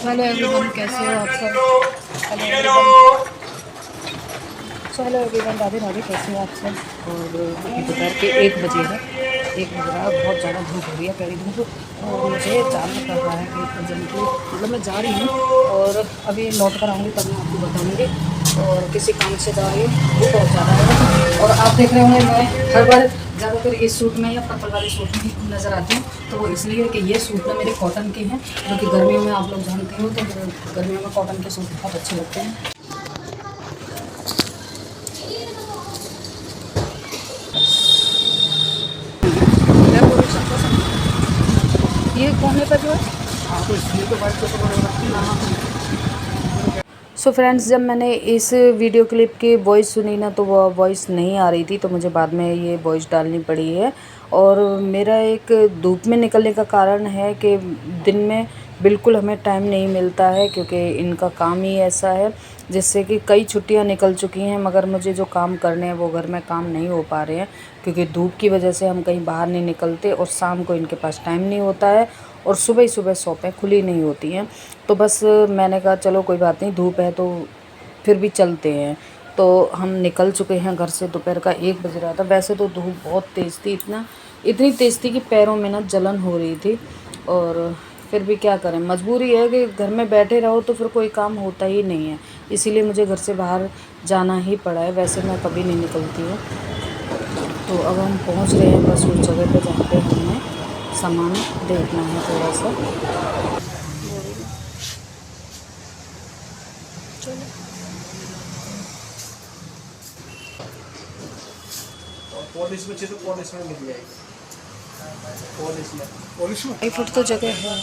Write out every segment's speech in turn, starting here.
Hello everyone, कैसे हो आप सब। Hello everyone, hello everyone, Radhe Radhe, कैसे हो आप सब। और अभी दोपहर के 1 बजे है, 1 बज रहा है। बहुत ज़्यादा धूप हो रही है, कड़ी धूप। और मुझे जाना पड़ रहा है कहीं अर्जेंटली, मतलब मैं जा रही हूँ और अभी लौट कर आऊँगी तब मैं आपको बताऊँगी। और किसी काम से जा रही हूँ, धूप बहुत ज़्यादा है। और आप देख रहे होंगे मैं हर बार ज़्यादातर इस सूट में या पर्पल वाले सूट में ही नज़र आती हूँ। तो वो इसलिए कि ये सूट ना मेरे कॉटन के हैं, जो कि गर्मियों में आप लोग जानते हो, तो गर्मियों में कॉटन के सूट बहुत अच्छे लगते हैं। ये कोने पर जो है सो फ्रेंड्स, जब मैंने इस वीडियो क्लिप की वॉइस सुनी ना, तो वो वॉइस नहीं आ रही थी, तो मुझे बाद में ये वॉइस डालनी पड़ी है। और मेरा एक धूप में निकलने का कारण है कि दिन में बिल्कुल हमें टाइम नहीं मिलता है, क्योंकि इनका काम ही ऐसा है जिससे कि कई छुट्टियां निकल चुकी हैं, मगर मुझे जो काम करने हैं वो घर में काम नहीं हो पा रहे हैं, क्योंकि धूप की वजह से हम कहीं बाहर नहीं निकलते और शाम को इनके पास टाइम नहीं होता है और सुबह ही सुबह शॉपें खुली नहीं होती हैं। तो बस मैंने कहा चलो कोई बात नहीं, धूप है तो फिर भी चलते हैं। तो हम निकल चुके हैं घर से, दोपहर का 1 बज रहा था। वैसे तो धूप बहुत तेज़ थी, इतनी तेज़ थी कि पैरों में ना जलन हो रही थी। और फिर भी क्या करें, मजबूरी है कि घर में बैठे रहो तो फिर कोई काम होता ही नहीं है, इसीलिए मुझे घर से बाहर जाना ही पड़ा है। वैसे मैं कभी नहीं निकलती हूँ। तो अब हम पहुँच रहे हैं बस उस जगह पे जहाँ पे हमें सामान देखना है थोड़ा सा। पॉलिश में चाहिए तो पॉलिश में मिल जाएगी। पॉलिश में 5 फुट तो जगह है।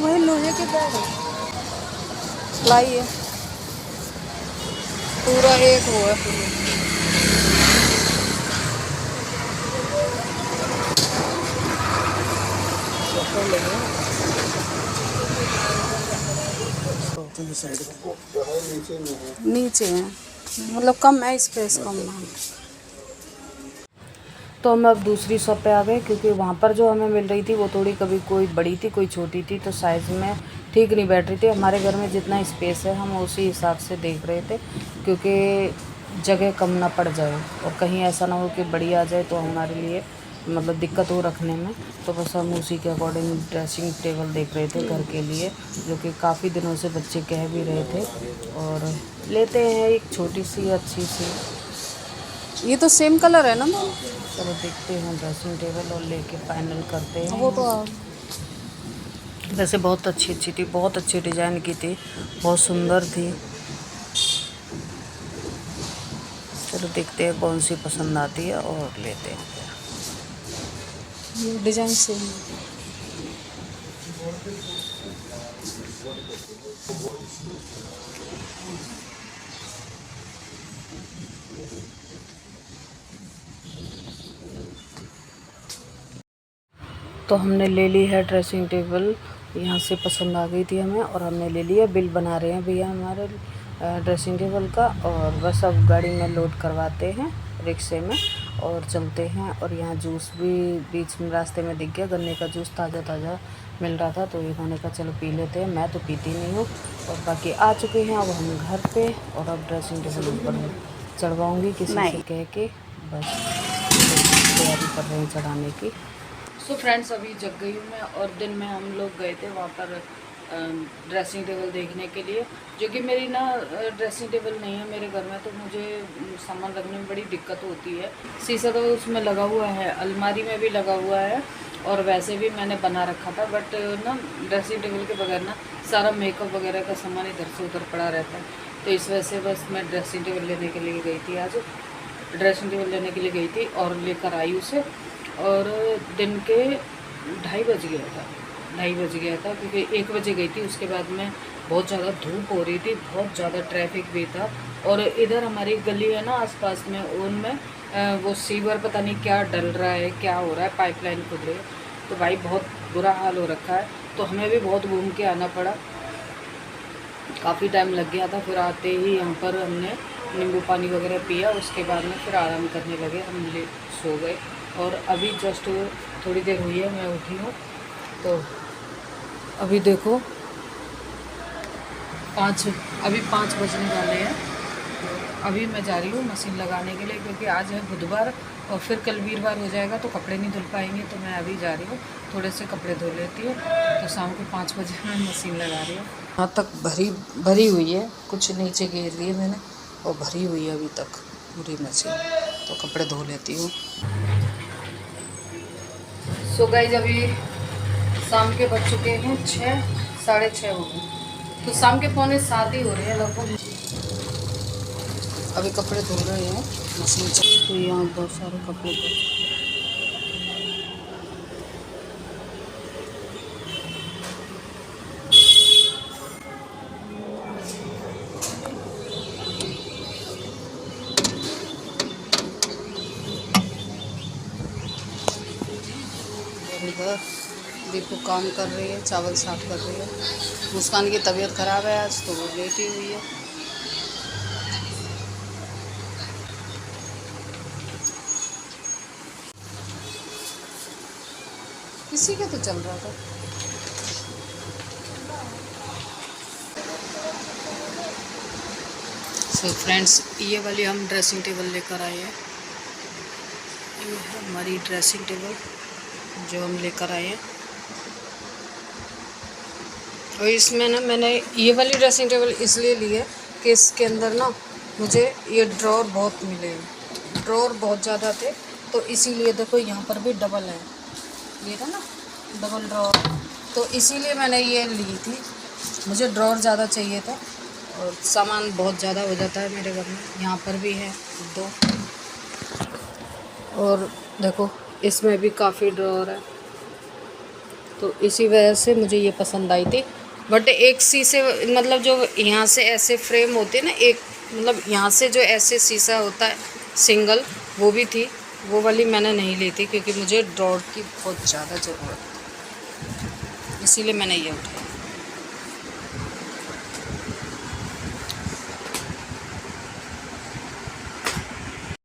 वही लोहे के बैग है, प्लाई है, पूरा एक वो है पूरी। नीचे है, मतलब कम है, स्पेस कम है। तो हम अब दूसरी शॉप पे आ गए, क्योंकि वहाँ पर जो हमें मिल रही थी वो थोड़ी कभी कोई बड़ी थी कोई छोटी थी, तो साइज़ में ठीक नहीं बैठ रही थी। हमारे घर में जितना स्पेस है हम उसी हिसाब से देख रहे थे, क्योंकि जगह कम ना पड़ जाए और कहीं ऐसा ना हो कि बड़ी आ जाए तो हमारे लिए मतलब दिक्कत हो रखने में। तो बस हम उसी के अकॉर्डिंग ड्रेसिंग टेबल देख रहे थे घर के लिए, जो कि काफ़ी दिनों से बच्चे कह भी रहे थे। और लेते हैं एक छोटी सी अच्छी सी। ये तो सेम कलर है ना मैम। चलो देखते हैं ड्रेसिंग टेबल और लेके फाइनल करते हैं। वो तो वैसे बहुत अच्छी थी, बहुत अच्छी डिज़ाइन की थी, बहुत सुंदर थी। चलो देखते हैं कौन सी पसंद आती है और लेते हैं। ये डिज़ाइन सेम है। तो हमने ले ली है ड्रेसिंग टेबल, यहाँ से पसंद आ गई थी हमें और हमने ले लिया। बिल बना रहे हैं भैया हमारे ड्रेसिंग टेबल का, और बस अब गाड़ी में लोड करवाते हैं रिक्शे में और चलते हैं। और यहाँ जूस भी बीच में रास्ते में दिख गया, गन्ने का जूस ताज़ा ताज़ा मिल रहा था, तो ये मैंने कहा चलो पी लेते हैं। मैं तो पीती नहीं हूँ। और बाकी आ चुके हैं अब हम घर पे, और अब ड्रेसिंग टेबल ऊपर चढ़वाऊँगी किसी से कह के। बस तैयारी कर रहे हैं चढ़ाने की। सो फ्रेंड्स, अभी जग गई हूँ मैं, और दिन में हम लोग गए थे वहाँ पर ड्रेसिंग टेबल देखने के लिए, जो कि मेरी ना ड्रेसिंग टेबल नहीं है मेरे घर में, तो मुझे सामान रखने में बड़ी दिक्कत होती है। शीशा तो उसमें लगा हुआ है, अलमारी में भी लगा हुआ है, और वैसे भी मैंने बना रखा था, बट ना ड्रेसिंग टेबल के बगैर ना सारा मेकअप वगैरह का सामान इधर से उधर पड़ा रहता है। तो इस वजह से बस मैं ड्रेसिंग टेबल लेने के लिए गई थी आज, ड्रेसिंग टेबल लेने के लिए गई थी और लेकर आई उसे। और दिन के 2:30 बज गया था, 2:30 बज गया था, क्योंकि 1 बजे गई थी। उसके बाद में बहुत ज़्यादा धूप हो रही थी, बहुत ज़्यादा ट्रैफिक भी था। और इधर हमारी गली है ना आसपास में, उनमें वो सीवर पता नहीं क्या डल रहा है, क्या हो रहा है, पाइपलाइन खुद रही है, तो भाई बहुत बुरा हाल हो रखा है। तो हमें भी बहुत घूम के आना पड़ा, काफ़ी टाइम लग गया था। फिर आते ही यहाँ पर हमने नींबू पानी वगैरह पिया, उसके बाद में फिर आराम करने लगे, हम सो गए। और अभी जस्ट थोड़ी देर हुई है मैं उठी हूँ, तो अभी देखो 5 बजने वाले हैं। अभी मैं जा रही हूँ मशीन लगाने के लिए, क्योंकि आज है बुधवार और फिर कल वीरवार हो जाएगा तो कपड़े नहीं धुल पाएंगे। तो मैं अभी जा रही हूँ, थोड़े से कपड़े धो लेती हूँ, तो शाम को 5 बजे मैं मशीन लगा रही हूँ। यहाँ तक भरी हुई है, कुछ नीचे घेर ली है मैंने और भरी हुई है अभी तक पूरी मशीन, तो कपड़े धो लेती हूँ। सो गाइस अभी शाम के बज चुके हैं 6, 6:30 हो गए, तो शाम के 6:45 ही हो रहे हैं लगभग। अभी कपड़े धो रहे हैं मशीन से, तो यहाँ बहुत सारे कपड़े धो। इधर दीपू काम कर रही है, चावल साफ कर रही है। मुस्कान की तबीयत ख़राब है आज, तो वो लेटी हुई है। किसी का तो चल रहा था। सो फ्रेंड्स, ये वाली हम ड्रेसिंग टेबल लेकर आए हैं। ये है हमारी ड्रेसिंग टेबल जो हम लेकर आए हैं। और इसमें ना मैंने ये वाली ड्रेसिंग टेबल इसलिए ली है कि इसके अंदर ना मुझे ये ड्रॉर बहुत मिले, ड्रॉर बहुत ज़्यादा थे, तो इसीलिए देखो यहाँ पर भी डबल है, ये था ना डबल ड्रॉर, तो इसीलिए मैंने ये ली थी। मुझे ड्रॉर ज़्यादा चाहिए था और सामान बहुत ज़्यादा हो जाता है मेरे घर में। यहाँ पर भी है 2, और देखो इसमें भी काफ़ी ड्रॉर है, तो इसी वजह से मुझे ये पसंद आई थी। बट एक शीशे मतलब जो यहाँ से ऐसे फ्रेम होते हैं ना, एक मतलब यहाँ से जो ऐसे शीशा होता है सिंगल, वो भी थी, वो वाली मैंने नहीं ली थी क्योंकि मुझे ड्रॉर की बहुत ज़्यादा ज़रूरत थी, इसीलिए मैंने ये उठाया।